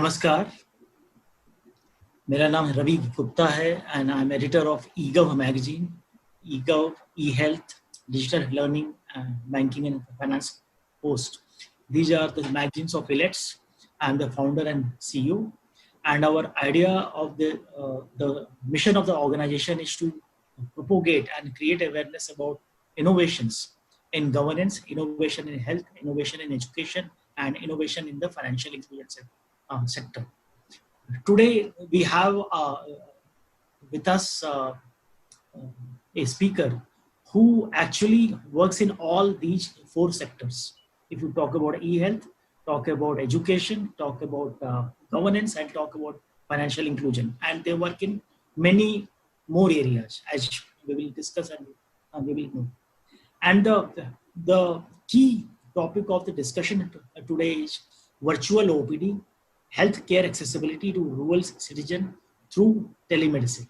नमस्कार, मेरा नाम रवि गुप्ता है and I'm editor of eGov magazine, eGov, eHealth, Digital Learning, Banking and Finance Post. These are the magazines of ILETS. I'm the founder and CEO, and our idea of the mission of the organization is to propagate and create awareness about innovations in governance, innovation in health, innovation in education, and innovation in the financial inclusion sector. Today we have with us a speaker who actually works in all these four sectors. If you talk about e-health, talk about education, talk about governance, and talk about financial inclusion, and they work in many more areas as we will discuss and we will know. And the key topic of the discussion today is virtual OPD, healthcare accessibility to rural citizen through telemedicine.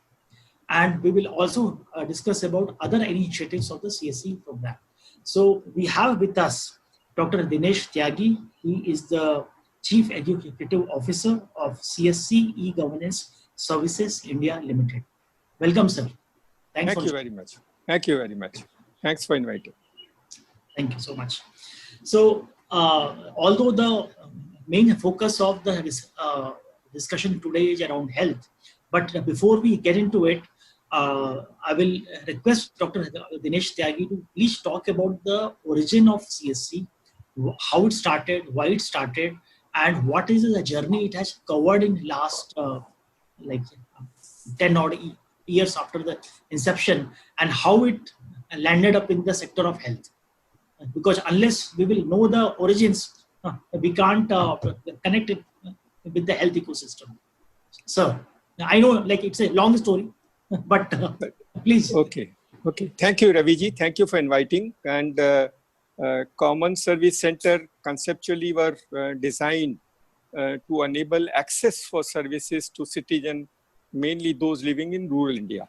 And we will also discuss about other initiatives of the CSC program. So we have with us Dr. Dinesh Tyagi. He is the Chief Executive Officer of CSC E-Governance Services India Limited. Welcome, sir. Thank you very much. Thank you very much. Thanks for inviting. Thank you so much. So, although the main focus of the discussion today is around health, but before we get into it, I will request Dr. Dinesh Tyagi to please talk about the origin of CSC, how it started, why it started, and what is the journey it has covered in last like 10 odd years after the inception, and how it landed up in the sector of health. Because unless we will know the origins, we can't connect it with the health ecosystem. So I know like it's a long story, but please. Okay. Thank you, Raviji. Thank you for inviting. And Common Service Center conceptually were designed to enable access for services to citizens, mainly those living in rural India.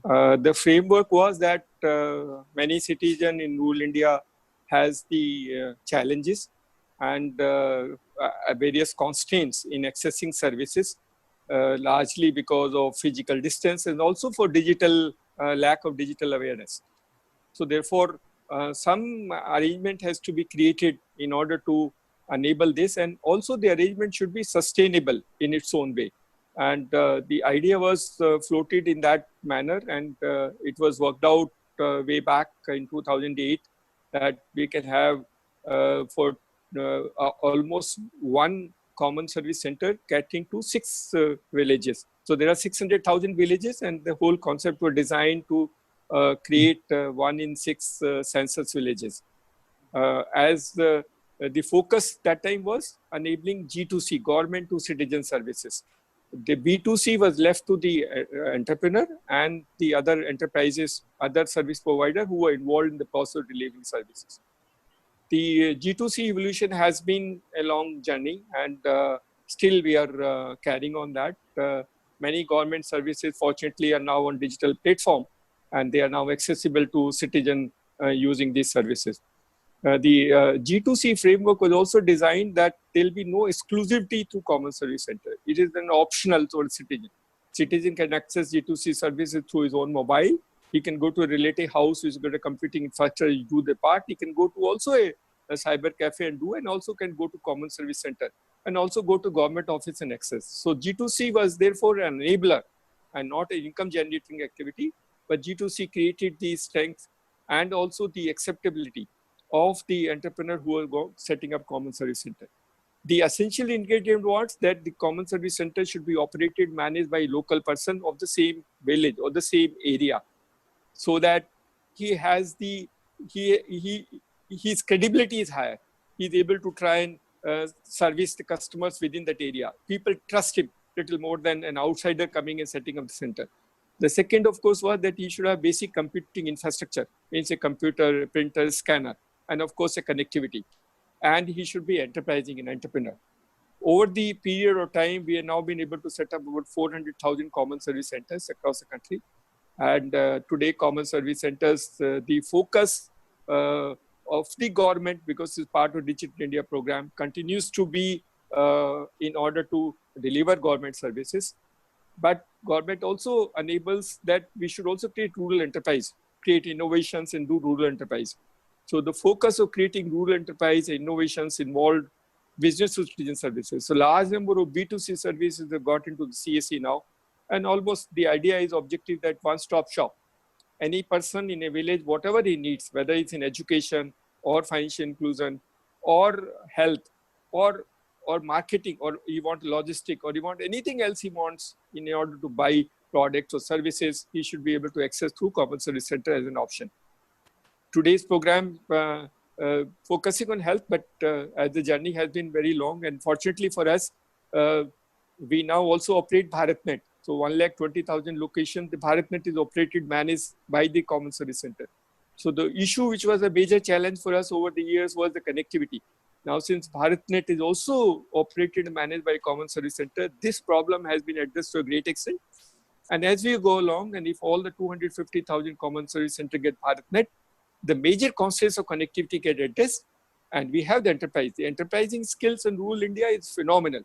The framework was that many citizens in rural India has the challenges and various constraints in accessing services, largely because of physical distance and also for digital lack of digital awareness. So therefore, some arrangement has to be created in order to enable this, and also the arrangement should be sustainable in its own way. And the idea was floated in that manner, and it was worked out way back in 2008 that we can have for almost one common service center catering to 6 villages. So there are 600,000 villages, and the whole concept was designed to create 1 in 6 census villages. As the focus that time was enabling G2C, government to citizen services. The B2C was left to the entrepreneur and the other enterprises, other service provider who were involved in the process of delivering services. The G2C evolution has been a long journey, and still we are carrying on that. Many government services, fortunately, are now on digital platform, and they are now accessible to citizens using these services. The G2C framework was also designed that there will be no exclusivity to common service center. It is an optional to a citizen. Citizen can access G2C services through his own mobile. He can go to a relative house who's got a computing infrastructure, do the part. He can go to also a cyber cafe and do, and also can go to common service center and also go to government office and access. So G2C was therefore an enabler and not an income generating activity, but G2C created the strength and also the acceptability of the entrepreneur who are setting up common service center. The essential ingredient was that the common service center should be operated, managed by a local person of the same village or the same area, so that he has his credibility is higher. He's able to try and service the customers within that area. People trust him little more than an outsider coming and setting up the center. The second, of course, was that he should have basic computing infrastructure, means a computer, printer, scanner, and of course a connectivity. And he should be enterprising and entrepreneur. Over the period of time, we have now been able to set up about 400,000 common service centers across the country. And today, common service centers, the focus of the government, because it's part of Digital India program, continues to be in order to deliver government services. But government also enables that we should also create rural enterprise, create innovations and do rural enterprise. So the focus of creating rural enterprise innovations involved business to citizen services. So large number of B2C services have got into the CSC now. And almost the idea is objective that one-stop shop. Any person in a village, whatever he needs, whether it's in education or financial inclusion or health or marketing, or you want logistic, or you want anything else he wants in order to buy products or services, he should be able to access through Common Service Center as an option. Today's program focusing on health, but as the journey has been very long, and fortunately for us, we now also operate BharatNet. So 1,20,000 locations, the BharatNet is operated, managed by the Common Service Center. So the issue which was a major challenge for us over the years was the connectivity. Now, since BharatNet is also operated and managed by Common Service Center, this problem has been addressed to a great extent. And as we go along, and if all the 250,000 Common Service Center get BharatNet, the major constraints of connectivity get addressed, and we have the enterprise. The enterprising skills in rural India is phenomenal.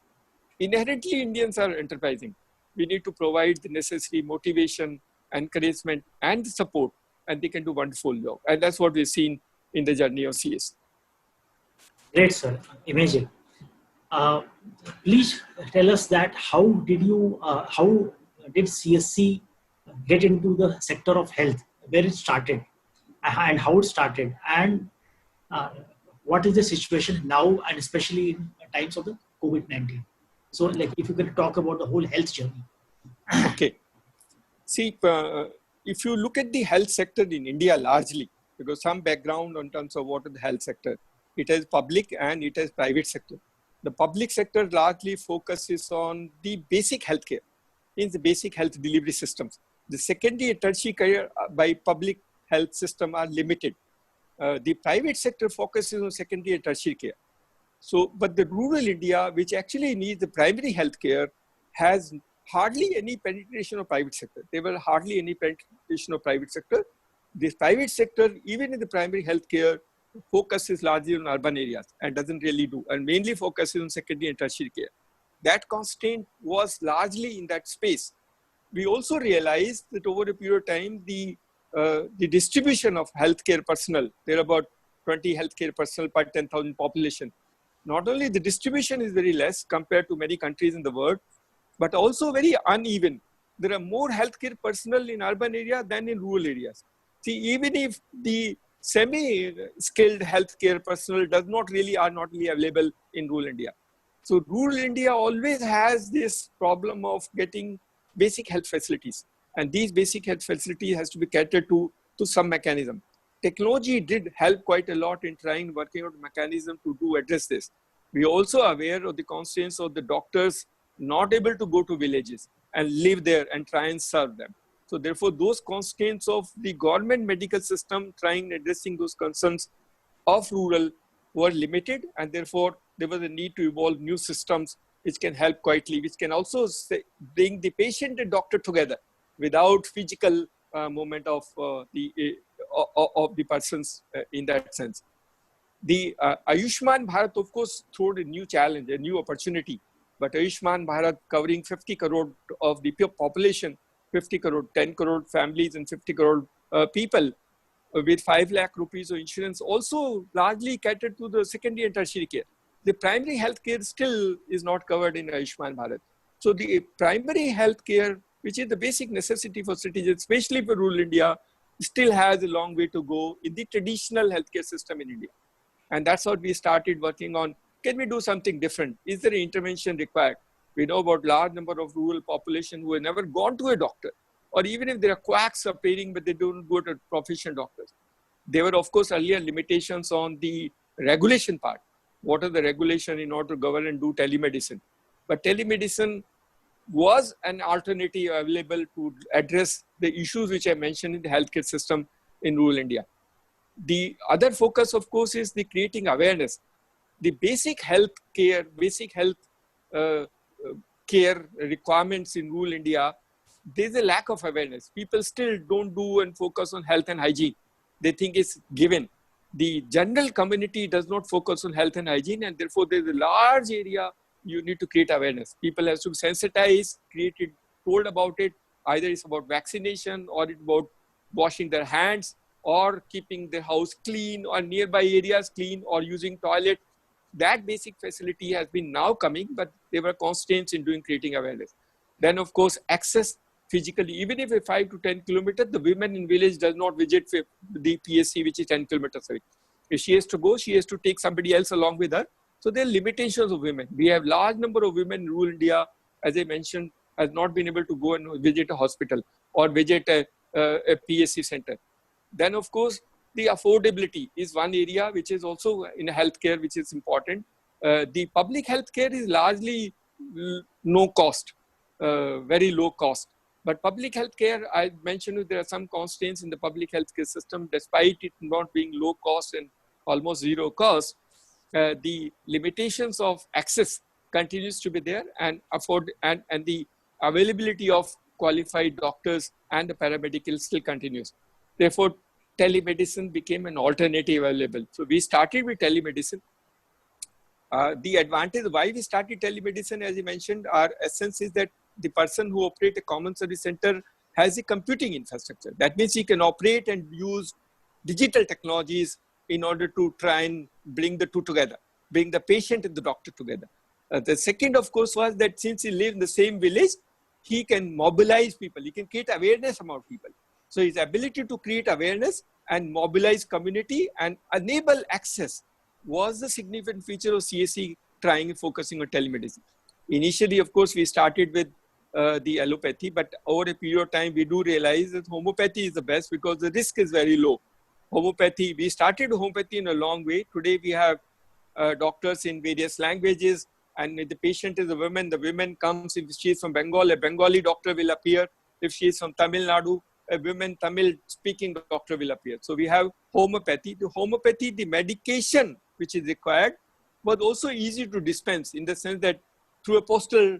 Inherently, Indians are enterprising. We need to provide the necessary motivation, encouragement, and support, and they can do wonderful job. And that's what we've seen in the journey of CS. Great, sir. Amazing. Please tell us that how did CSC get into the sector of health, where it started, and how it started, and what is the situation now, and especially in times of the COVID-19. So, like, if you can talk about the whole health journey. Okay. See, if you look at the health sector in India largely, because some background in terms of what is the health sector, it has public and it has private sector. The public sector largely focuses on the basic healthcare, means the basic health delivery systems. The secondary and tertiary care by public health system are limited. The private sector focuses on secondary and tertiary care. So, but the rural India, which actually needs the primary health care, has hardly any penetration of private sector. There were hardly any penetration of private sector. This private sector, even in the primary health care, focuses largely on urban areas and doesn't really do, and mainly focuses on secondary and tertiary care. That constraint was largely in that space. We also realized that over a period of time, the distribution of healthcare personnel, there are about 20 healthcare personnel per 10,000 population. Not only the distribution is very less compared to many countries in the world, but also very uneven. There are more healthcare personnel in urban areas than in rural areas. See, even if the semi-skilled healthcare personnel are not really available in rural India. So rural India always has this problem of getting basic health facilities. And these basic health facilities has to be catered to some mechanism. Technology did help quite a lot in working out a mechanism to address this. We are also aware of the constraints of the doctors not able to go to villages and live there and try and serve them. So therefore, those constraints of the government medical system addressing those concerns of rural were limited, and therefore there was a need to evolve new systems which can help quietly, which can also bring the patient and doctor together without physical movement of the persons in that sense. The Ayushman Bharat, of course, threw a new challenge, a new opportunity. But Ayushman Bharat, covering 50 crore of the population, 50 crore, 10 crore families and 50 crore people with 5 lakh rupees of insurance, also largely catered to the secondary and tertiary care. The primary health care still is not covered in Ayushman Bharat. So the primary health care, which is the basic necessity for citizens, especially for rural India, still has a long way to go in the traditional healthcare system in India. And that's what we started working on. Can we do something different? Is there an intervention required? We know about large number of rural population who have never gone to a doctor, or even if there are quacks appearing, but they don't go to professional doctors. There were, of course, earlier limitations on the regulation part. What are the regulation in order to govern and do telemedicine? But telemedicine was an alternative available to address the issues which I mentioned in the healthcare system in rural India. The other focus, of course, is the creating awareness. The basic health care, care requirements in rural India, there's a lack of awareness. People still don't do and focus on health and hygiene. They think it's given. The general community does not focus on health and hygiene, and therefore there's a large area you need to create awareness. People have to be sensitized, created, told about it. Either it's about vaccination or it's about washing their hands or keeping their house clean or nearby areas clean or using toilet. That basic facility has been now coming, but there were constraints in creating awareness. Then of course, access physically, even if it's 5 to 10 kilometers, the women in village does not visit the PSC, which is 10 kilometers away. If she has to go, she has to take somebody else along with her. So there are limitations of women. We have large number of women in rural India, as I mentioned, has not been able to go and visit a hospital or visit a PSC center. Then of course, the affordability is one area which is also in healthcare, which is important. The public healthcare is largely no cost, very low cost. But public healthcare, I mentioned there are some constraints in the public healthcare system, despite it not being low cost and almost zero cost. The limitations of access continues to be there, and the availability of qualified doctors and the paramedics still continues. Therefore, telemedicine became an alternative available. So we started with telemedicine. The advantage why we started telemedicine, as you mentioned, our essence is that the person who operates a common service center has a computing infrastructure. That means he can operate and use digital technologies in order to try and bring the two together, bring the patient and the doctor together. The second, of course, was that since he lives in the same village, he can mobilize people. He can create awareness among people. So his ability to create awareness and mobilize community and enable access was the significant feature of CSC trying and focusing on telemedicine. Initially, of course, we started with the allopathy, but over a period of time, we do realize that homeopathy is the best because the risk is very low. Homeopathy, we started homeopathy in a long way. Today, we have doctors in various languages, and if the patient is a woman, the woman comes. If she is from Bengal, a Bengali doctor will appear. If she is from Tamil Nadu, a woman Tamil-speaking doctor will appear. So we have homeopathy. The homeopathy, the medication which is required, was also easy to dispense in the sense that through a postal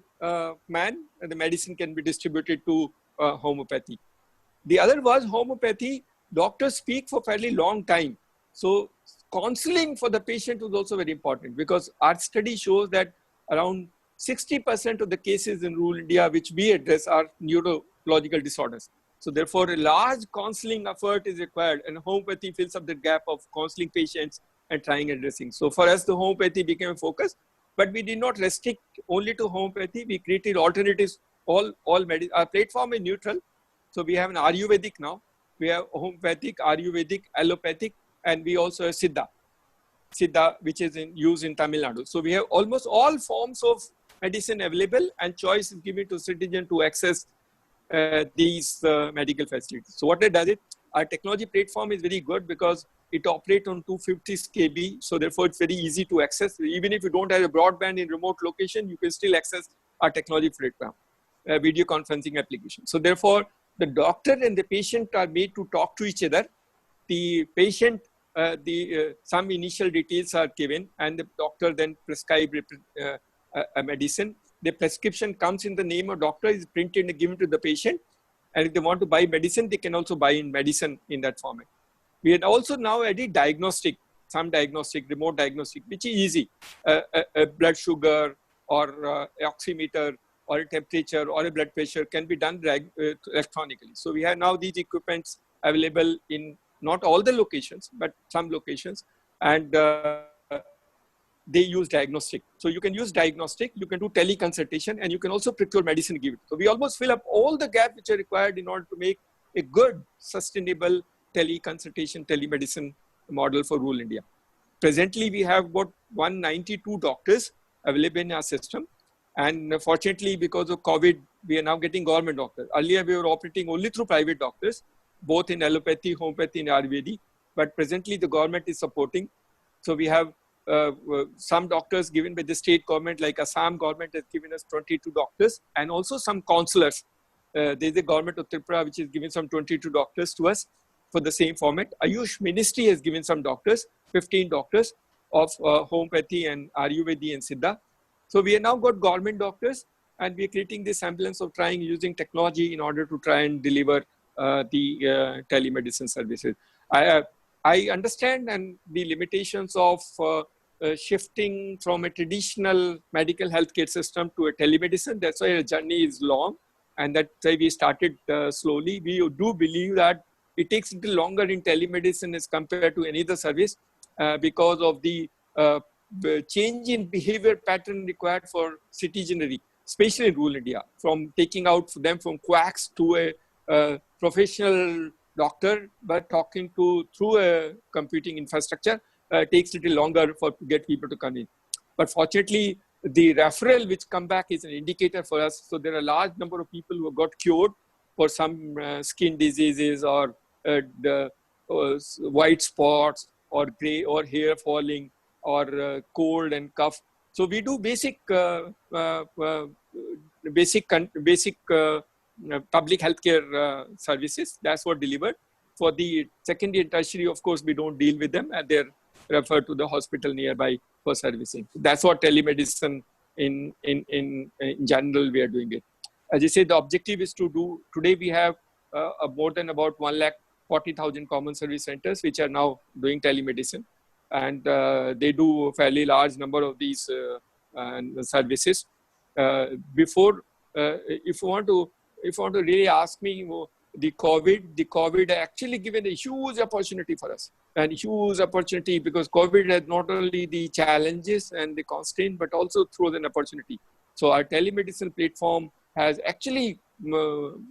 man, the medicine can be distributed to homeopathy. The other was homeopathy. Doctors speak for fairly long time. So counseling for the patient was also very important because our study shows that around 60% of the cases in rural India which we address are neurological disorders. So therefore, a large counseling effort is required, and homeopathy fills up the gap of counseling patients and trying addressing. So for us, the homeopathy became a focus, but we did not restrict only to homeopathy. We created alternatives. Our platform is neutral. So we have an Ayurvedic now. We have homeopathic, Ayurvedic, allopathic, and we also have Siddha, which is used in Tamil Nadu. So we have almost all forms of medicine available, and choice is given to citizen to access these medical facilities. So what it does it, our technology platform is very good because it operates on 250 kb. So therefore, it's very easy to access. Even if you don't have a broadband in remote location, you can still access our technology platform, video conferencing application. So therefore, the doctor and the patient are made to talk to each other. The patient, some initial details are given, and the doctor then prescribes a medicine. The prescription comes in the name of doctor, is printed and given to the patient. And if they want to buy medicine, they can also buy in medicine in that format. We had also now added diagnostic, some diagnostic, remote diagnostic, which is easy. A blood sugar or oximeter or a temperature or a blood pressure can be done electronically. So we have now these equipments available in not all the locations, but some locations. And they use diagnostic. So you can use diagnostic, you can do teleconsultation, and you can also procure medicine, give it. So we almost fill up all the gaps which are required in order to make a good, sustainable teleconsultation, telemedicine model for rural India. Presently, we have about 192 doctors available in our system. And fortunately, because of COVID, we are now getting government doctors. Earlier, we were operating only through private doctors, both in allopathy, homeopathy, and Ayurvedic. But presently, the government is supporting. So we have some doctors given by the state government, like Assam government has given us 22 doctors, and also some counselors. There's the government of Tripura, which is giving some 22 doctors to us for the same format. Ayush Ministry has given some doctors, 15 doctors of homeopathy and Ayurveda and Siddha. So we have now got government doctors, and we are creating this semblance of trying using technology in order to try and deliver the telemedicine services. I understand and the limitations of shifting from a traditional medical healthcare system to a telemedicine. That's why the journey is long, and that's why we started slowly. We do believe that it takes a little longer in telemedicine as compared to any other service because of the change in behavior pattern required for citizenry, especially in rural India, from taking out them from quacks to a professional doctor, but talking through a computing infrastructure takes a little longer to get people to come in. But fortunately, the referral which come back is an indicator for us. So there are a large number of people who got cured for some skin diseases or white spots or gray or hair falling or cold and cough. So we do basic public healthcare services. That's what delivered. For the secondary and tertiary, of course, we don't deal with them, and they're referred to the hospital nearby for servicing. That's what telemedicine in general we are doing it. As I said, the objective is to do, today we have more than about 140,000 common service centers which are now doing telemedicine, and they do a fairly large number of these services. If you want to really ask me, the COVID actually given a huge opportunity for us, and huge opportunity because COVID had not only the challenges and the constraint, but also throws an opportunity. So our telemedicine platform has actually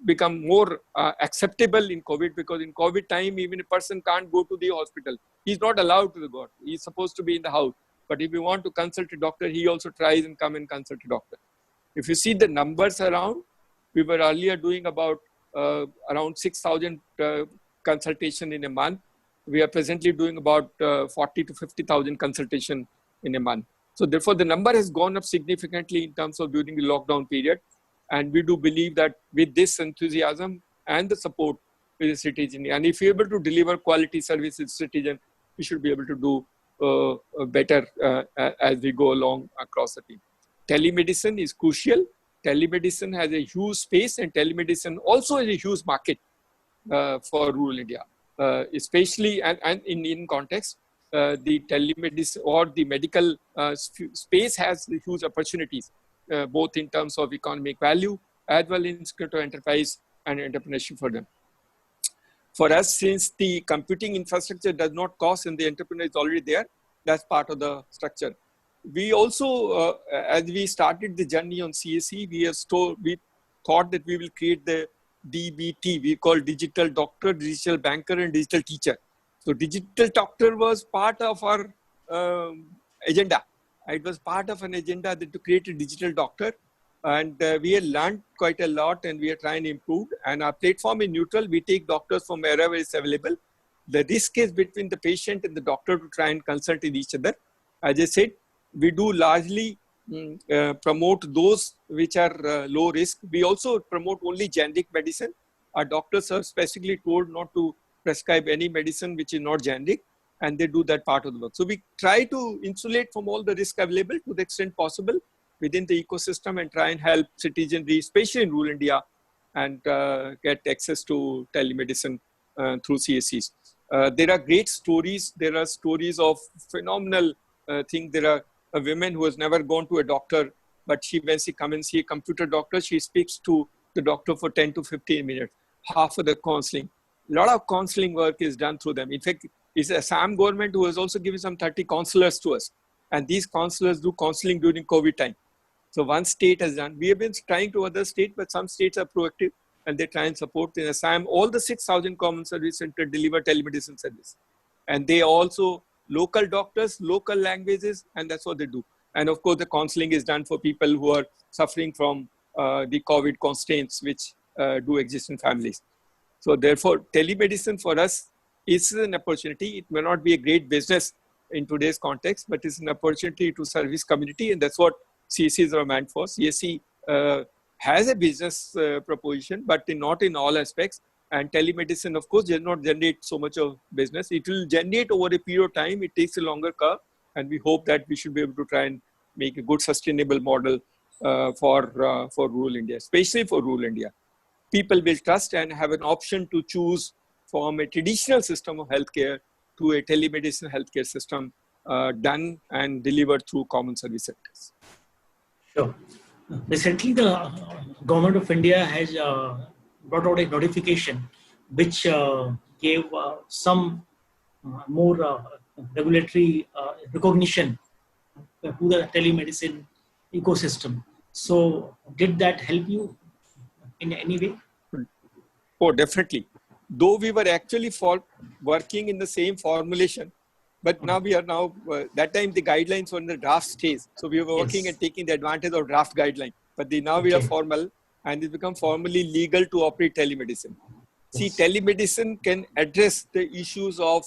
become more acceptable in COVID, because in COVID time, even a person can't go to the hospital. He's not allowed to go. He's supposed to be in the house. But if you want to consult a doctor, he also tries and come and consult a doctor. If you see the numbers around, we were earlier doing about around 6,000 consultation in a month. We are presently doing about 40 to 50,000 consultation in a month. So therefore, the number has gone up significantly in terms of during the lockdown period. And we do believe that with this enthusiasm and the support with the citizen, and if you're able to deliver quality services to citizen, we should be able to do better as we go along across the team. Telemedicine is crucial. Telemedicine has a huge space, and telemedicine also has a huge market for rural India, especially and in context, the telemedicine or the medical space has huge opportunities, both in terms of economic value as well as in enterprise and entrepreneurship for them. For us, since the computing infrastructure does not cost and the entrepreneur is already there, that's part of the structure. We also, as we started the journey on CSC, we thought that we will create the DBT, we call digital doctor, digital banker, and digital teacher. So digital doctor was part of our agenda. It was part of an agenda that to create a digital doctor. And we have learned quite a lot, and we are trying to improve. And our platform is neutral. We take doctors from wherever it's available. The risk is between the patient and the doctor to try and consult with each other. As I said, we do largely promote those which are low risk. We also promote only generic medicine. Our doctors are specifically told not to prescribe any medicine which is not generic, and they do that part of the work. So we try to insulate from all the risk available to the extent possible within the ecosystem, and try and help citizenry, especially in rural India, and get access to telemedicine through CSCs. There are great stories. There are stories of phenomenal things. There are a woman who has never gone to a doctor, but when she comes and see a computer doctor, she speaks to the doctor for 10 to 15 minutes, half of the counseling. A lot of counseling work is done through them. In fact, it's Assam government who has also given some 30 counselors to us. And these counselors do counseling during COVID time. So one state has done. We have been trying to other states, but some states are proactive and they try and support. In Assam, all the 6,000 common service centers deliver telemedicine service. And they also local doctors, local languages, and that's what they do. And of course, the counseling is done for people who are suffering from the COVID constraints which do exist in families. So therefore, telemedicine for us is an opportunity. It may not be a great business in today's context, but it's an opportunity to service community, and that's what CSCs are meant for. CSC has a business proposition, but not in all aspects. And telemedicine, of course, does not generate so much of business. It will generate over a period of time. It takes a longer curve, and we hope that we should be able to try and make a good sustainable model for rural India, especially for rural India. People will trust and have an option to choose from a traditional system of healthcare to a telemedicine healthcare system done and delivered through common service centers. Sure. Recently, the government of India has brought out a notification which gave some more regulatory recognition to the telemedicine ecosystem. So, did that help you in any way? Oh, definitely. Though we were actually working in the same formulation, but now we are that time the guidelines were in the draft stage. So we were working and taking the advantage of draft guideline. But now we are formal and it's become formally legal to operate telemedicine. See, telemedicine can address the issues of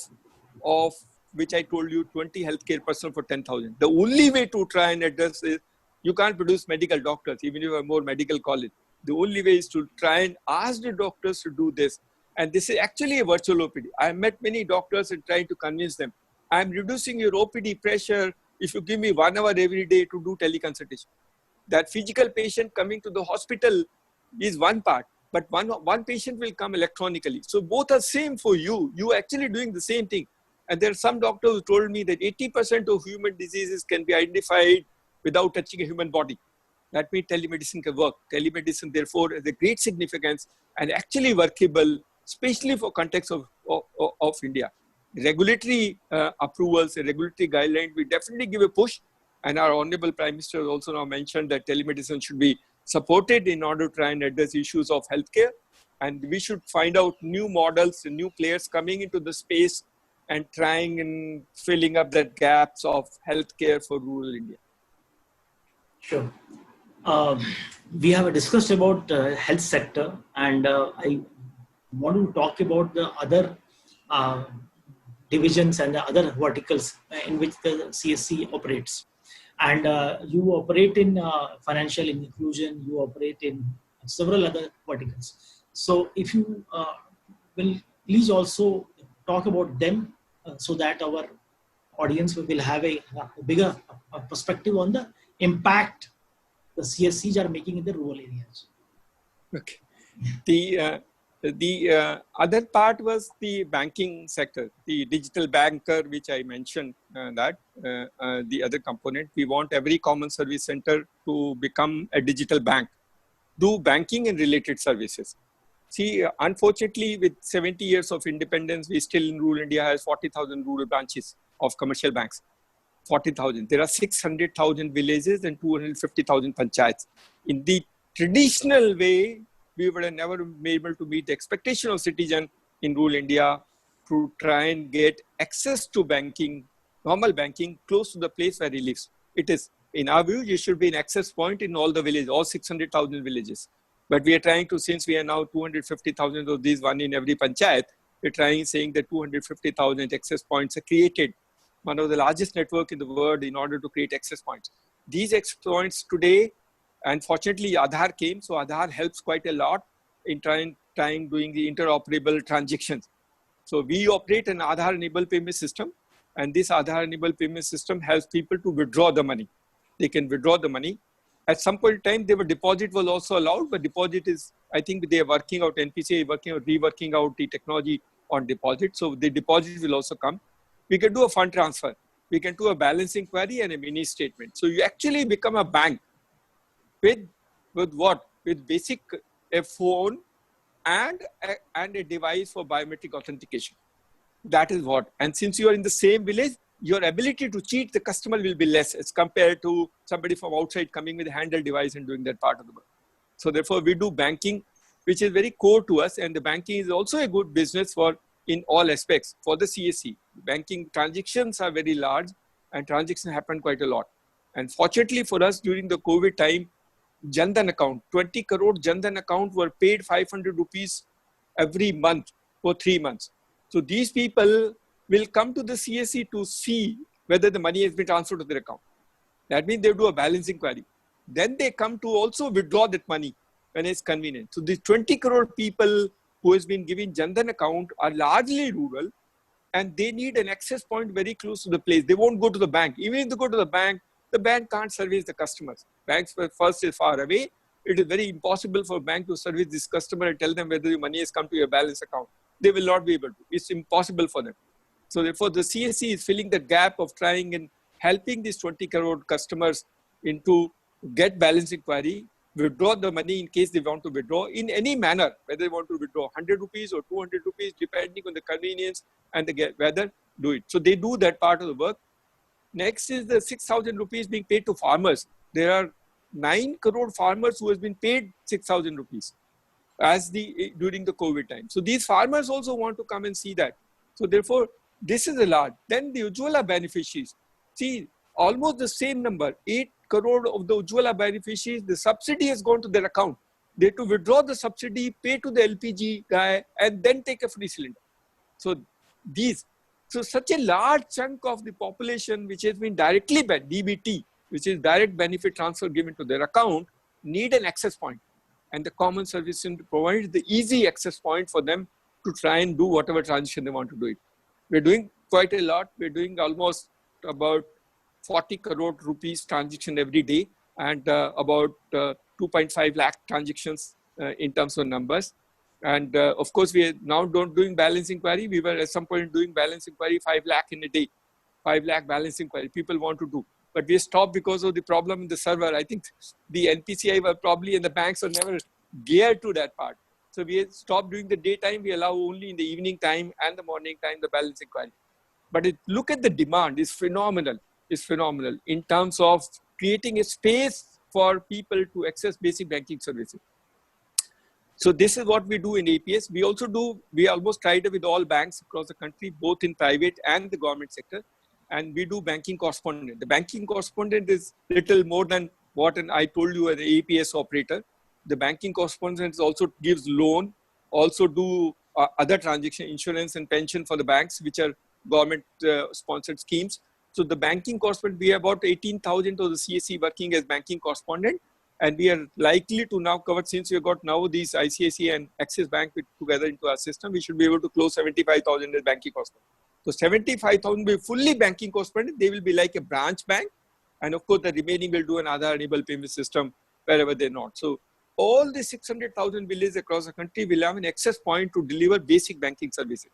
which I told you, 20 healthcare personnel for 10,000. The only way to try and address is you can't produce medical doctors, even if you have more medical college. The only way is to try and ask the doctors to do this. And this is actually a virtual OPD. I met many doctors and trying to convince them, I'm reducing your OPD pressure if you give me 1 hour every day to do teleconsultation. That physical patient coming to the hospital is one part, but one patient will come electronically. So both are same for you. You are actually doing the same thing. And there are some doctors who told me that 80% of human diseases can be identified without touching a human body. That means telemedicine can work. Telemedicine, therefore, has a great significance and actually workable, especially for context of India. Regulatory approvals and regulatory guidelines, we definitely give a push. And our Honorable Prime Minister also now mentioned that telemedicine should be supported in order to try and address issues of healthcare. And we should find out new models and new players coming into the space and trying and filling up the gaps of healthcare for rural India. Sure. We have discussed about health sector, and I want to talk about the other divisions and the other verticals in which the CSC operates. And you operate in financial inclusion, you operate in several other verticals. So if you will please also talk about them so that our audience will have a bigger perspective on the impact the CSCs are making in the rural areas. Okay. The other part was the banking sector, the digital banker, which I mentioned the other component. We want every common service center to become a digital bank, do banking and related services. See, unfortunately, with 70 years of independence, we still in rural India has 40,000 rural branches of commercial banks. 40,000. There are 600,000 villages and 250,000 panchayats. In the traditional way, we would have never been able to meet the expectation of citizen in rural India to try and get access to banking, normal banking, close to the place where he lives. It is, in our view, there should be an access point in all the villages, all 600,000 villages. But we are trying to, since we are now 250,000 of these, one in every panchayat, we're trying saying that 250,000 access points are created. One of the largest network in the world in order to create access points. These access points today, unfortunately, Aadhaar came. So Aadhaar helps quite a lot in doing the interoperable transactions. So we operate an Aadhaar-enabled payment system. And this Aadhaar-enabled payment system helps people to withdraw the money. They can withdraw the money. At some point in time, deposit was also allowed, but deposit is, I think they are working out, NPCI reworking out the technology on deposit. So the deposit will also come. We can do a fund transfer. We can do a balancing query and a mini statement. So you actually become a bank with what? With basic a phone and a device for biometric authentication. That is what. And since you are in the same village, your ability to cheat the customer will be less as compared to somebody from outside coming with a handheld device and doing that part of the work. So therefore, we do banking, which is very core to us. And the banking is also a good business in all aspects for the CSC. Banking transactions are very large and transactions happen quite a lot. And fortunately for us, during the COVID time, Jan Dhan account, 20 crore Jan Dhan account were paid 500 rupees every month for 3 months. So these people will come to the CSC to see whether the money has been transferred to their account. That means they do a balancing query. Then they come to also withdraw that money when it's convenient. So these 20 crore people who has been given Jan Dhan account are largely rural and they need an access point very close to the place. They won't go to the bank. Even if they go to the bank can't service the customers. Banks first is far away. It is very impossible for a bank to service this customer and tell them whether your money has come to your balance account. They will not be able to. It's impossible for them. So therefore, the CSC is filling the gap of trying and helping these 20 crore customers into get balance inquiry, withdraw the money in case they want to withdraw in any manner, whether they want to withdraw 100 rupees or 200 rupees, depending on the convenience and the weather, do it. So they do that part of the work. Next is the 6,000 rupees being paid to farmers. There are 9 crore farmers who has been paid 6,000 rupees during the COVID time. So these farmers also want to come and see that. So therefore, this is a lot. Then the Ujjwala beneficiaries. See, almost the same number, 8 crore of the Ujjwala beneficiaries, the subsidy has gone to their account. They have to withdraw the subsidy, pay to the LPG guy, and then take a free cylinder. So such a large chunk of the population which has been directly by DBT, which is direct benefit transfer given to their account, need an access point. And the common service center provides the easy access point for them to try and do whatever transaction they want to do it. We're doing quite a lot. We're doing almost about 40 crore rupees transaction every day, and about 2.5 lakh transactions in terms of numbers. And of course, we are now doing balance inquiry. We were at some point doing balance inquiry 5 lakh in a day, 5 lakh balance inquiry. People want to do, but we stopped because of the problem in the server. I think the NPCI were probably and the banks were never geared to that part. So we stopped doing the daytime. We allow only in the evening time and the morning time the balance inquiry. But look at the demand, it's phenomenal. It's phenomenal in terms of creating a space for people to access basic banking services. So this is what we do in APS. We almost tried it with all banks across the country, both in private and the government sector. And we do banking correspondent. The banking correspondent is little more than what I told you as an APS operator. The banking correspondent also gives loan, also do other transaction, insurance and pension for the banks, which are government sponsored schemes. So the banking correspondent, we have about 18,000 of the CSC working as banking correspondent. And we are likely to now cover, since we got now these ICICI and Axis Bank together into our system, we should be able to close 75,000 as banking correspondent. So 75,000 will be fully banking correspondent. They will be like a branch bank. And of course, the remaining will do an Aadhaar-enabled payment system wherever they're not. So all the 600,000 villages across the country will have an access point to deliver basic banking services.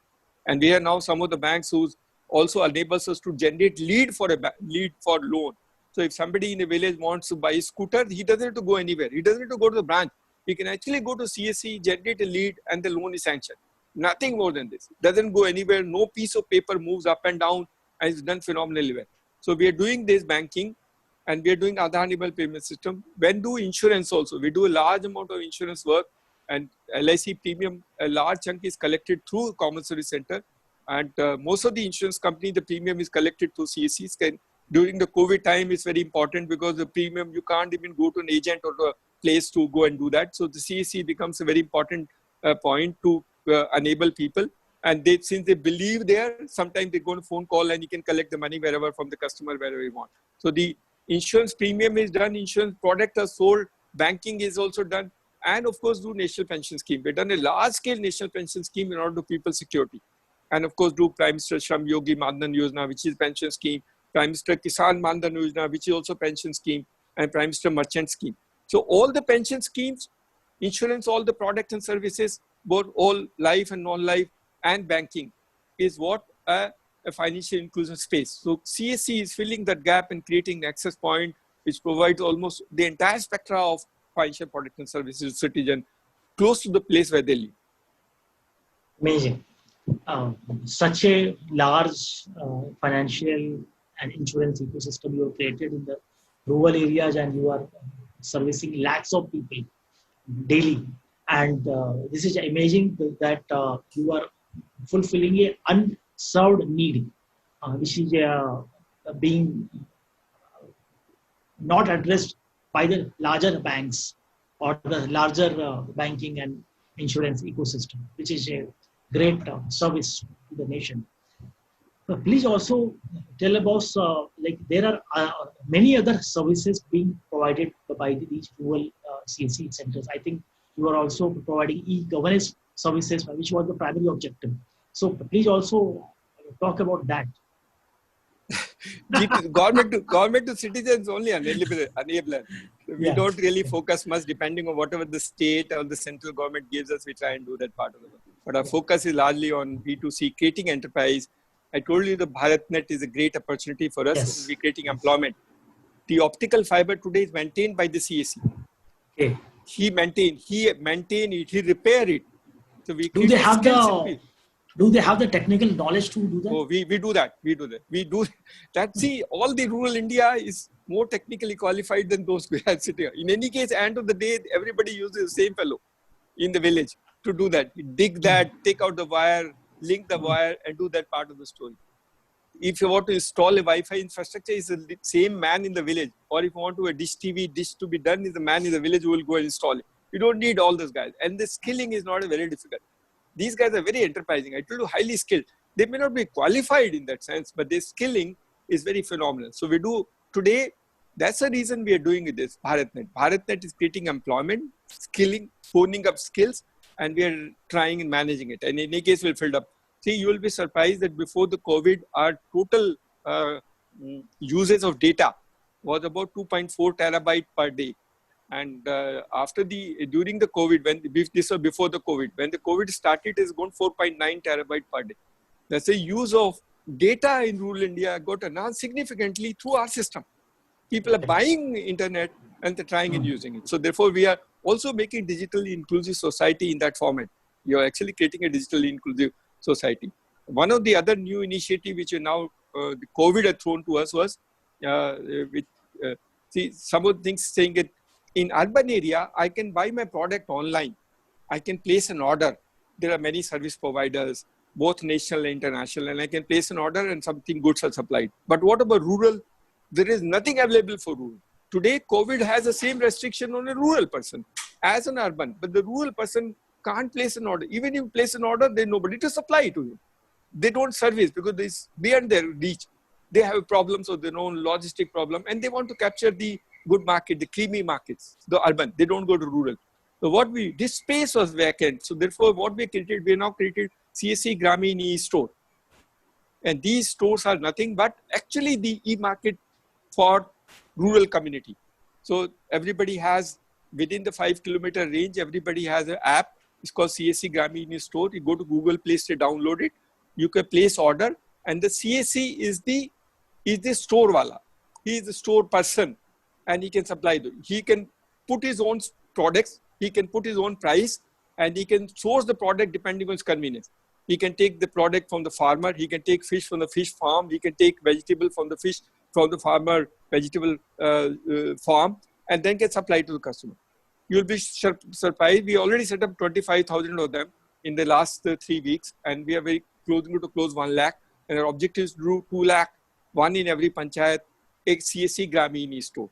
And we have now some of the banks who also enables us to generate lead for loan. So if somebody in a village wants to buy a scooter, he doesn't have to go anywhere. He doesn't have to go to the branch. He can actually go to CSC, generate a lead, and the loan is sanctioned. Nothing more than this. Doesn't go anywhere. No piece of paper moves up and down, and it's done phenomenally well. So we are doing this banking, and we are doing Aadhaar-enabled payment system. When do insurance also? We do a large amount of insurance work, and LIC premium, a large chunk is collected through Common Service Center. And most of the insurance company, the premium is collected through CSCs. During the COVID time, it's very important because the premium, you can't even go to an agent or a place to go and do that. So the CSC becomes a very important point to enable people. And since they believe there, sometimes they go on a phone call and you can collect the money wherever from the customer, wherever you want. So the insurance premium is done, insurance product are sold, banking is also done. And of course, do national pension scheme. We've done a large scale national pension scheme in order to people's security. And of course, do Prime Minister Shram Yogi Manan Yojana, which is pension scheme. Prime Minister Kisan Mandan Yojana, which is also pension scheme, and Prime Minister Merchant Scheme. So all the pension schemes, insurance, all the products and services, both all life and non-life and banking is what a financial inclusion space. So CSC is filling that gap and creating an access point which provides almost the entire spectrum of financial products and services to citizens close to the place where they live. Amazing. Such a large financial and insurance ecosystem you have created in the rural areas, and you are servicing lakhs of people daily. And this is amazing that you are fulfilling a unserved need, which is being not addressed by the larger banks or the larger banking and insurance ecosystem, which is a great service to the nation. Please also tell about, like there are many other services being provided by these rural CSC centers. I think you are also providing e-governance services, which was the primary objective. So please also talk about that. government to citizens only enabler. We don't really focus much depending on whatever the state or the central government gives us. We try and do that part of the work. But our focus is largely on B2C, creating enterprise I told you the BharatNet is a great opportunity for us. Yes. We're creating employment. The optical fiber today is maintained by the CAC. Okay. He maintain it, he repair it. So we Do they create have skills. the technical knowledge to do that? Oh, we do that. We do that. See, all the rural India is more technically qualified than those who are sitting. In any case, end of the day, everybody uses the same fellow in the village to do that. Dig that, take out the wire, link the wire, and do that part of the story. If you want to install a Wi-Fi infrastructure, it's the same man in the village. Or if you want to a dish to be done, is the man in the village who will go and install it. You don't need all those guys. And the skilling is not very difficult. These guys are very enterprising. I told you, highly skilled. They may not be qualified in that sense, but their skilling is very phenomenal. So we do today. That's the reason we are doing this BharatNet. BharatNet is creating employment, skilling, honing up skills, and we are trying and managing it. And in any case, we'll fill up. See, you will be surprised that before the COVID, our total usage of data was about 2.4 terabyte per day. And during the COVID, this was before the COVID, when the COVID started, it's gone 4.9 terabyte per day. That's the use of data in rural India got enhanced significantly through our system. People are buying internet and they're trying and using it. So therefore, we are also making digitally inclusive society in that format. You're actually creating a digitally inclusive society. One of the other new initiative which now the COVID had thrown to us was, see, some of the things saying that in urban area, I can buy my product online. I can place an order. There are many service providers, both national and international, and I can place an order and something goods are supplied. But what about rural? There is nothing available for rural. Today, COVID has the same restriction on a rural person as an urban, but the rural person can't place an order. Even if you place an order, there's nobody to supply to him. They don't service because it's beyond their reach. They have problems of their own logistic problem, and they want to capture the good market, the creamy markets, the urban. They don't go to rural. So this space was vacant. So therefore, what we created, we now created CSC Gramin e-store. And these stores are nothing but actually the e-market for rural community. So everybody has, within the 5-kilometer range, everybody has an app. It's called CSC Gramin e-store. You go to Google Play Store, download it. You can place order. And the CSC is the store wala. He is the store person. And he can supply them. He can put his own products, he can put his own price, and he can source the product depending on his convenience. He can take the product from the farmer, he can take fish from the fish farm, he can take vegetable from the fish from the farmer vegetable farm, and then get supplied to the customer. You'll be surprised. We already set up 25,000 of them in the last 3 weeks, and we are very close to close 1 lakh. And our objective is to do 2 lakh, one in every panchayat, take CSC Gramin e-store.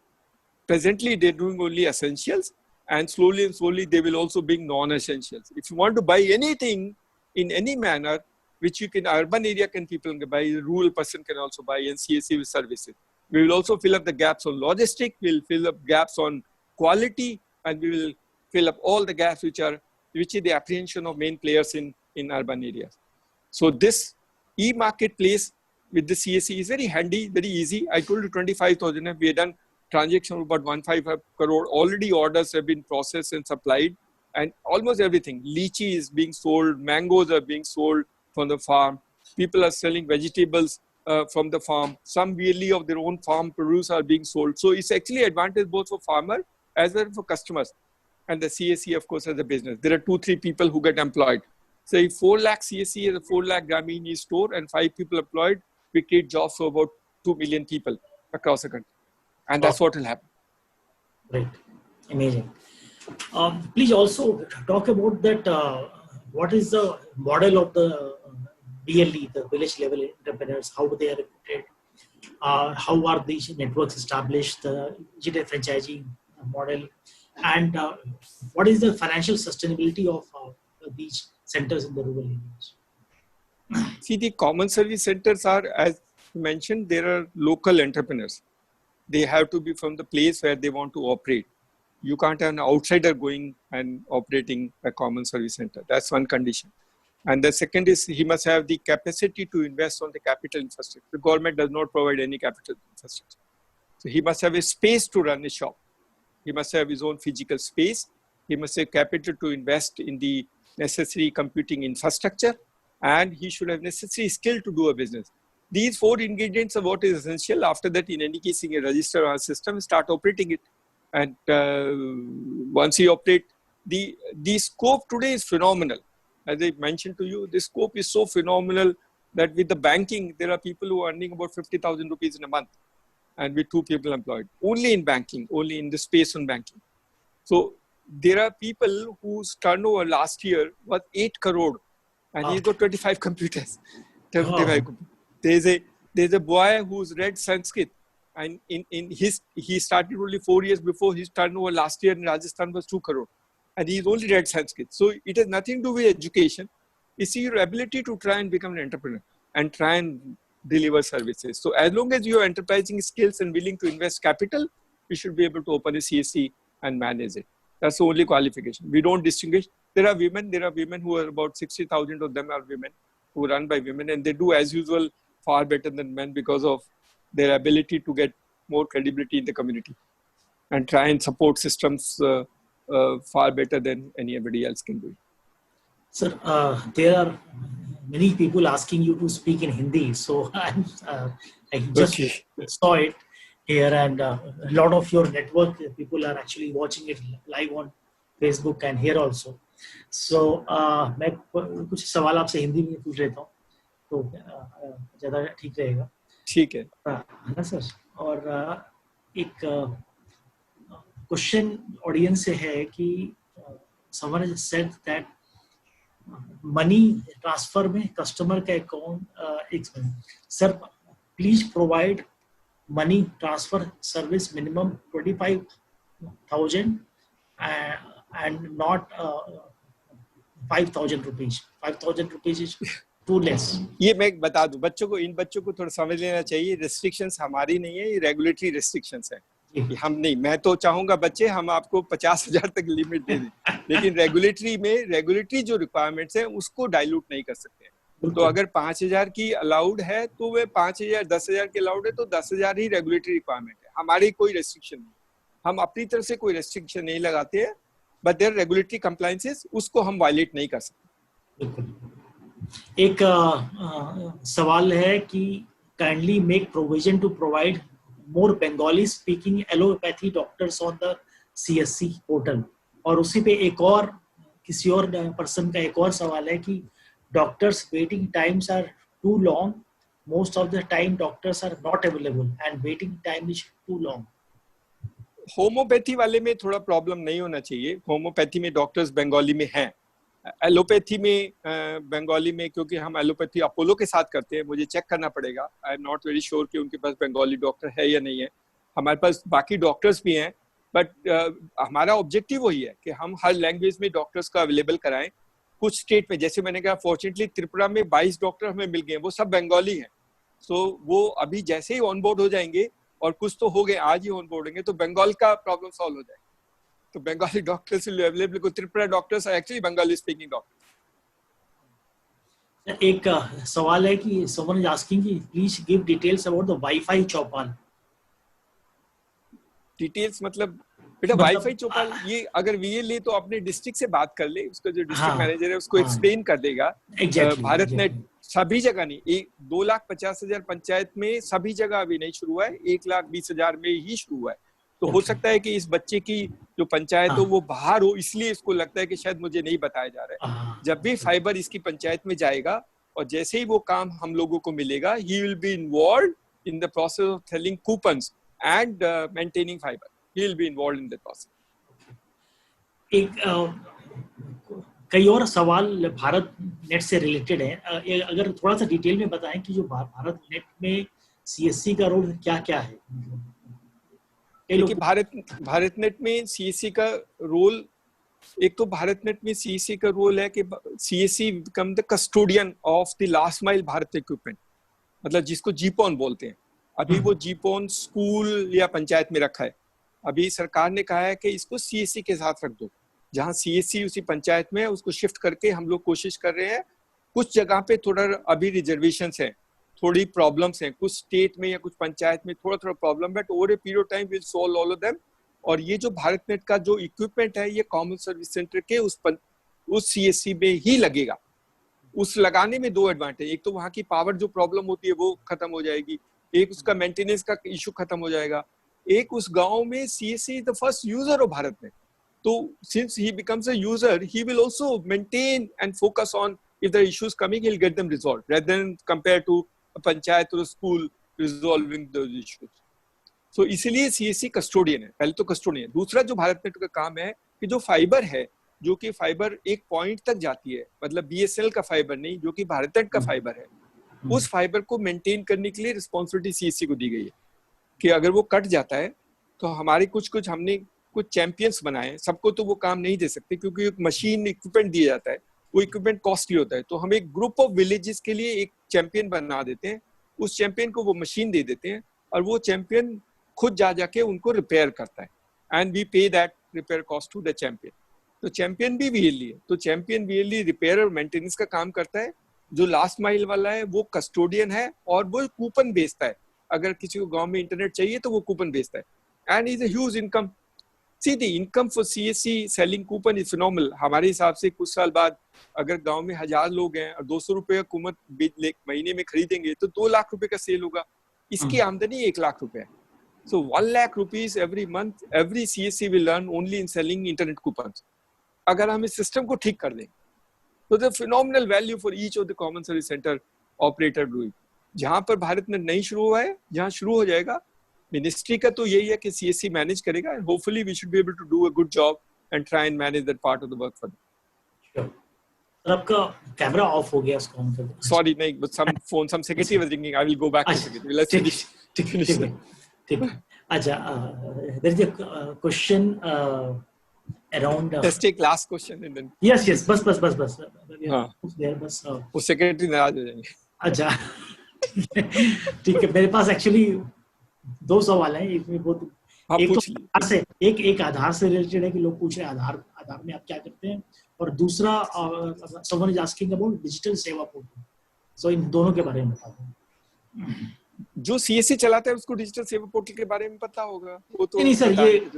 Presently, they're doing only essentials, and slowly they will also bring non-essentials. If you want to buy anything in any manner, which you can, urban area can people can buy, rural person can also buy, and CSC will service it. We will also fill up the gaps on logistic, we'll fill up gaps on quality, and we will fill up all the gaps which is the apprehension of main players in urban areas. So this e-marketplace with the CSC is very handy, very easy. I told you 25,000, we have done transaction of about 155 crore. Already orders have been processed and supplied, and almost everything. Lychee is being sold, mangoes are being sold from the farm. People are selling vegetables from the farm. Some really of their own farm produce are being sold. So it's actually advantage both for farmer as well as for customers. And the CSC, of course, has a business. There are 2-3 people who get employed. So if 4 lakh CSC is a 4 lakh Gramin e-store and 5 people employed, we create jobs for about 2 million people across the country. And that's what will happen. Great. Amazing. Please also talk about that. What is the model of the VLE, the village level entrepreneurs? How they are recruited? How are these networks established? Is it a franchising model? And what is the financial sustainability of these centers in the rural areas? See, the common service centers are, as mentioned, there are local entrepreneurs. They have to be from the place where they want to operate. You can't have an outsider going and operating a common service center. That's one condition. And the second is he must have the capacity to invest on the capital infrastructure. The government does not provide any capital infrastructure. So he must have a space to run a shop. He must have his own physical space. He must have capital to invest in the necessary computing infrastructure. and he should have necessary skill to do a business. These 4 ingredients are what is essential. After that, in any case, you register our system, start operating it. And once you operate, the scope today is phenomenal. As I mentioned to you, the scope is so phenomenal that with the banking, there are people who are earning about 50,000 rupees in a month, and with 2 people employed, only in banking, only in the space on banking. So there are people whose turnover last year was 8 crore, and he's got 25 computers. 25 computers. There's a boy who's read Sanskrit, and he started only 4 years before. His turnover last year in Rajasthan was 2 crore, and he's only read Sanskrit. So it has nothing to do with education. It's your ability to try and become an entrepreneur and try and deliver services. So as long as you are enterprising skills and willing to invest capital, you should be able to open a CSC and manage it. That's the only qualification. We don't distinguish. There are women who are about 60,000 of them are women who run by women, and they do as usual far better than men because of their ability to get more credibility in the community and try and support systems far better than anybody else can do. Sir, there are many people asking you to speak in Hindi, so I just saw it here, and a lot of your network people are actually watching it live on Facebook and here also. So मैं कुछ सवाल आपसे हिंदी में पूछ लेता हूँ, तो ज़्यादा ठीक रहेगा. ठीक है. है ना सर. और एक क्वेश्चन ऑडियंस से है कि someone has said that money transfer में कस्टमर का account sir please provide money transfer service minimum 25,000 and not 5,000 rupees. 5,000 rupees is too less. ये मैं बता दूं, इन बच्चों को थोड़ा समझ लेना चाहिए. रेस्ट्रिक्शंस हमारी नहीं है, ये रेगुलेटरी रेस्ट्रिक्शंस है. हम नहीं, मैं तो चाहूंगा बच्चे हम आपको 50,000 तक लिमिट दे दें, लेकिन रेगुलेटरी जो रिक्वायरमेंट्स है उसको डाइल्यूट नहीं कर सकते. तो अगर 5,000 की अलाउड है तो वे 5,000, 10,000 की अलाउड है तो 10,000 ही रेगुलेटरी रिक्वायरमेंट है. हमारी कोई रेस्ट्रिक्शन नहीं, हम अपनी तरफ से कोई रेस्ट्रिक्शन नहीं लगाते हैं, बट देयर रेगुलेटरी कंप्लायंसेस उसको हम वायलेट नहीं कर सकते. एक सवाल है कि kindly make provision to provide more Bengali speaking allopathy doctors on the CSC portal. और उसी पे एक और किसी और पर्सन का एक और सवाल है कि doctors waiting times are too long. Most of the time doctors are not available and waiting time is too long. Homeopathy वाले में थोड़ा प्रॉब्लम नहीं होना चाहिए. होम्योपैथी में डॉक्टर्स बंगाली में हैं. एलोपैथी में बंगाली में, क्योंकि हम एलोपैथी अपोलो के साथ करते हैं, मुझे चेक करना पड़ेगा. I am not very sure कि उनके पास बंगाली डॉक्टर है या नहीं है. हमारे पास बाकी डॉक्टर्स भी हैं, बट हमारा ऑब्जेक्टिव वही है कि हम हर लैंग्वेज में डॉक्टर्स को अवेलेबल कराएं. कुछ स्टेट में, जैसे मैंने कहा, फॉर्चुनेटली त्रिपुरा में 22 डॉक्टर हमें मिल गए, वो सब बंगाली हैं. सो वो अभी जैसे ही ऑनबोर्ड हो जाएंगे, और कुछ तो हो गए, आज ही ऑनबोर्ड होंगे, तो बंगाल का प्रॉब्लम सॉल्व हो जाएगा. तो बंगाली डॉक्टर्स अवेलेबल को Tripura doctors are actually Bengali speaking doctors. एक सवाल है कि someone is asking कि please give details about the Wi-Fi Chaupal. Details मतलब बेटा वाईफाई चौपाल, ये अगर वीए ले तो अपने डिस्ट्रिक्ट से बात कर ले, उसका जो डिस्ट्रिक्ट मैनेजर है उसको एक्सप्लेन कर देगा. भारत नेट सभी जगह नहीं, 2,50,000 पंचायत में सभी जगह अभी नहीं शुरू हुआ है, 1,20,000 में ही शुरू हुआ है. तो हो सकता है कि इस बच्चे की जो पंचायत हो वो बाहर हो, इसलिए इसको लगता है कि शायद मुझे नहीं बताया जा रहा है. जब भी फाइबर इसकी पंचायत में जाएगा और जैसे ही वो काम हम लोगों को मिलेगा, he will be involved in the process of selling coupons and maintaining fibre. He will be involved in the process. एक कई और सवाल भारत नेट से रिलेटेड है. अगर थोड़ा सा डिटेल में बताएं कि जो भारत नेट में सीएससी का रोल क्या है. देखिए, भारत नेट में सीएससी का रोल, एक तो भारत नेट में सीएससी का रोल है कि CSC become the custodian of the last mile Bharat equipment, मतलब जिसको जीपॉन बोलते हैं. अभी वो जीपॉन स्कूल या पंचायत में रखा है. अभी सरकार ने कहा है कि इसको सीएससी के साथ रख दो. जहां सीएससी उसी पंचायत में है उसको शिफ्ट करके हम लोग कोशिश कर रहे हैं. कुछ जगह पे थोड़ा अभी रिजर्वेशंस हैं, थोड़ी प्रॉब्लम्स हैं, कुछ स्टेट में या कुछ पंचायत में थोड़ा problem, but over a period of time will solve all of them. और ये जो भारत नेट का जो इक्विपमेंट है ये कॉमन सर्विस सेंटर के उस सीएससी में ही लगेगा. उस लगाने में दो एडवांटेज, एक तो वहाँ की पावर जो प्रॉब्लम होती है वो खत्म हो जाएगी, एक उसका मेंटेनेंस का इशू खत्म हो जाएगा, एक उस गांव में CSC is the first user of Bharat में, तो since he becomes a user he will also maintain and focus on if the issues coming he'll get them resolved rather than compared to a panchayat or a school resolving those issues. So इसलिए CSC custodian है, पहले तो custodian. दूसरा जो Bharat net का काम है कि जो फाइबर है, जो कि फाइबर एक पॉइंट तक जाती है, मतलब बीएसएनएल का फाइबर नहीं, जो कि भारत नेट का फाइबर है, उस फाइबर को मेंटेन करने के लिए रिस्पॉन्सिबिलिटी सीएससी को दी गई है कि अगर वो कट जाता है तो हमारे कुछ हमने कुछ चैंपियंस बनाए। सबको तो वो काम नहीं दे सकते क्योंकि एक मशीन इक्विपमेंट दिया जाता है, वो इक्विपमेंट कॉस्टली होता है, तो हम एक ग्रुप ऑफ विलेजेस के लिए एक चैंपियन बना देते हैं, उस चैंपियन को वो मशीन दे देते हैं और वो चैंपियन खुद जाके उनको रिपेयर करता है, and we pay that repair cost to the champion. तो चैंपियन भी वीएलई है, तो चैंपियन वीएलई रिपेयर और मेंटेनेंस का काम करता है। जो लास्ट माइल वाला है वो कस्टोडियन है और वो कूपन बेचता है, अगर किसी को गांव में इंटरनेट चाहिए तो वो कूपन बेचता है, and is a huge income. See the income for CSC selling coupon is phenomenal। हमारे हिसाब से कुछ साल बाद अगर गांव में 1000 लोग हैं और 200 रुपए का कूपन महीने में खरीदेंगे तो 2 लाख रुपए का सेल होगा, इसकी आमदनी 1 लाख रुपए है। So 1 lakh rupees every month every CSC will earn only in selling internet coupons। अगर हम इस सिस्टम को ठीक कर दें तो the phenomenal value for each of the common service center operator doing। जहां पर भारत में नहीं शुरू हुआ है, जहां शुरू हो जाएगा, मिनिस्ट्री का तो यही है कि सीएससी मैनेज करेगा, and hopefully we should be able to do a good job and try and manage that part of the work for them. Sir आपका कैमरा ऑफ हो गया, उसको ऑन कर दो। सॉरी, नहीं, but some secretary was ringing, I will go back to secretary. Let's finish. ठीक है। अच्छा, there is a question around, let's take last question and then yes बस हां, देयर बस वो सेक्रेटरी नाराज हो जाएंगे। अच्छा ठीक है, मेरे पास एक्चुअली 2 सवाल हैं, एक में बहुत एक तो आधार से, एक आधार से रिलेटेड है कि लोग पूछ रहे हैं आधार में आप क्या करते हैं, और दूसरा someone is asking about digital सेवा पोर्टल। सो इन दोनों के बारे में बता दो। जो सीएससी चलाता है उसको डिजिटल सेवा पोर्टल के बारे में पता होगा, वो तो नहीं सर, ये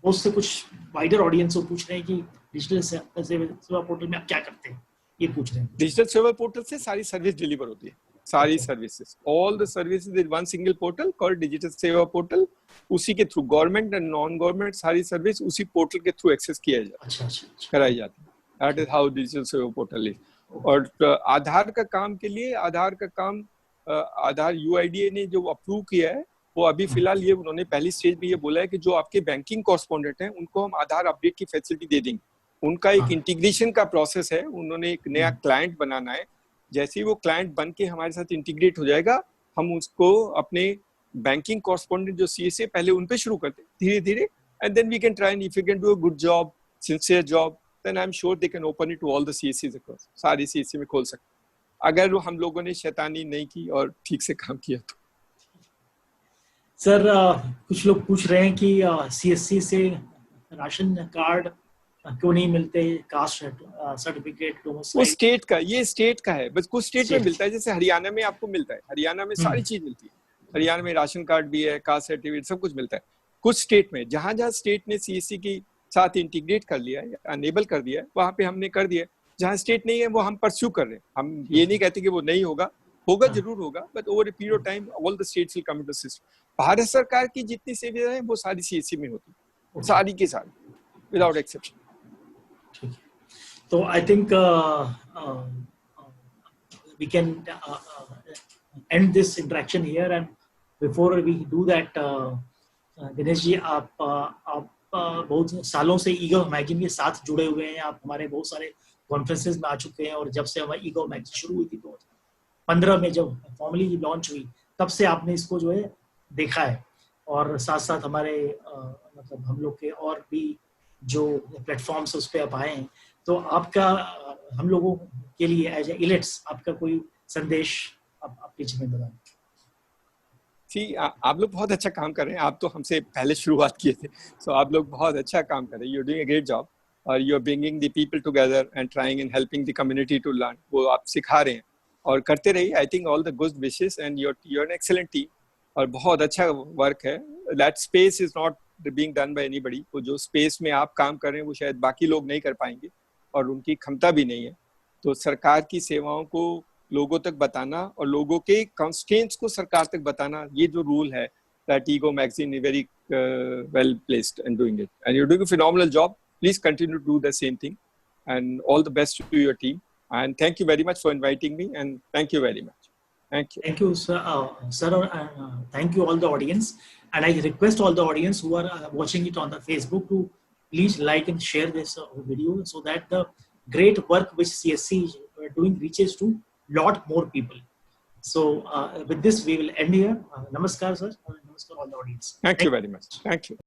उससे कुछ वाइडर ऑडियंस को पूछ रहे हैं कि डिजिटल सेवा पोर्टल में आप क्या करते हैं, ये पूछ रहे हैं। डिजिटल सेवा पोर्टल से सारी सर्विस डिलीवर होती है, सारी services, all the services in one single portal called digital सेवा पोर्टल। उसी के through government and non government सारी सर्विस उसी पोर्टल के थ्रू एक्सेस किया जाता है, कराई जाती है। दैट इज हाउ डिजिटल सेवा पोर्टल इज। और आधार का काम के लिए, आधार का काम आधार यूआईडीए ने जो अप्रूव किया है, वो अभी फिलहाल ये उन्होंने पहली स्टेज में ये बोला है कि जो आपके बैंकिंग कॉरेस्पोंडेंट हैं उनको हम आधार अपडेट की फैसिलिटी दे देंगे। उनका एक इंटीग्रेशन का प्रोसेस है, उन्होंने एक नया क्लाइंट बनाना है। जैसे ही वो क्लाइंट बन के हमारे साथ इंटीग्रेट हो जाएगा, हम उसको अपने बैंकिंग कॉरेस्पोंडेंट जो सीएससी पहले उन पे शुरू करते हैं धीरे धीरे, and then we can try and if you can do a good job, sincere job, then I am sure they can open it to all the सीएससीज अक्रॉस। सारी सीएससी में खोल सकते अगर हम लोगों ने शैतानी नहीं की और ठीक से काम किया तो। सर कुछ लोग पूछ रहे हैं कि सीएससी से राशन कार्ड क्यों नहीं मिलते, कास्ट सर्टिफिकेट, वो स्टेट का, ये स्टेट का है, बस कुछ स्टेट में मिलता है, जैसे हरियाणा में आपको मिलता है, हरियाणा में सारी चीज मिलती है, हरियाणा में राशन कार्ड भी है, कास्ट सर्टिफिकेट सब कुछ मिलता है। कुछ स्टेट में जहां स्टेट ने सीएससी के साथ इंटीग्रेट कर लिया है, अनेबल कर दिया है, वहां पे हमने कर दिया है। जहां स्टेट नहीं है वो हम परस्यू कर रहे हैं, हम ये नहीं कहते कि वो नहीं होगा, होगा जरूर होगा, but over a period of time all the states will come into system. Bharat सरकार की जितनी सेवाएं हैं वो सारी सीएससी में होती है, सारी की सारी विदाउट एक्सेप्शन। ठीक है, तो I think we can end this interaction here, and before we do that, Dinesh ji आप बहुत सालों से ईगव मैगजीन के साथ जुड़े हुए हैं, आप हमारे बहुत सारे कॉन्फ्रेंसेस में आ चुके हैं, और जब से हमारी ईगव मैगजीन शुरू हुई थी तो 15 में जब फॉर्मली लॉन्च हुई तब से आपने इसको जो है देखा है, और साथ साथ हमारे मतलब हम लोग के और भी जो प्लेटफॉर्म्स उस पर आप आए हैं, तो आपका हम लोगों के लिए एज ए इलेट्स आपका कोई संदेश आप पीछे में बताएं। जी, आप लोग बहुत अच्छा काम कर रहे हैं, आप तो हमसे पहले शुरुआत किए थे, सो आप लोग बहुत अच्छा काम कर रहे हैं, you are doing a great job, और you are bringing the people together and trying and helping the community to learn. वो आप सिखा रहे हैं और करते रहिए। I think all the good wishes and you are an excellent team, और बहुत अच्छा वर्क है। That space is not being done by anybody. वो जो स्पेस में आप काम कर रहे हैं वो शायद बाकी लोग नहीं कर पाएंगे और उनकी क्षमता भी नहीं है। तो सरकार की सेवाओं को लोगों तक बताना और लोगों के कंस्ट्रेंट्स को सरकार तक बताना, ये जो रूल है, that Ego magazine is very well placed in doing it, and you're doing a phenomenal job. Please continue to do the same thing, and all the best to your team. And thank you very much for inviting me, and thank you very much. Thank you. Thank you, sir. Thank you all the audience. And I request all the audience who are watching it on the Facebook to please like and share this video so that the great work which CSC is doing reaches to lot more people. So with this, we will end here. Namaskar, sir. Namaskar all the audience. Thank you very much. Thank you.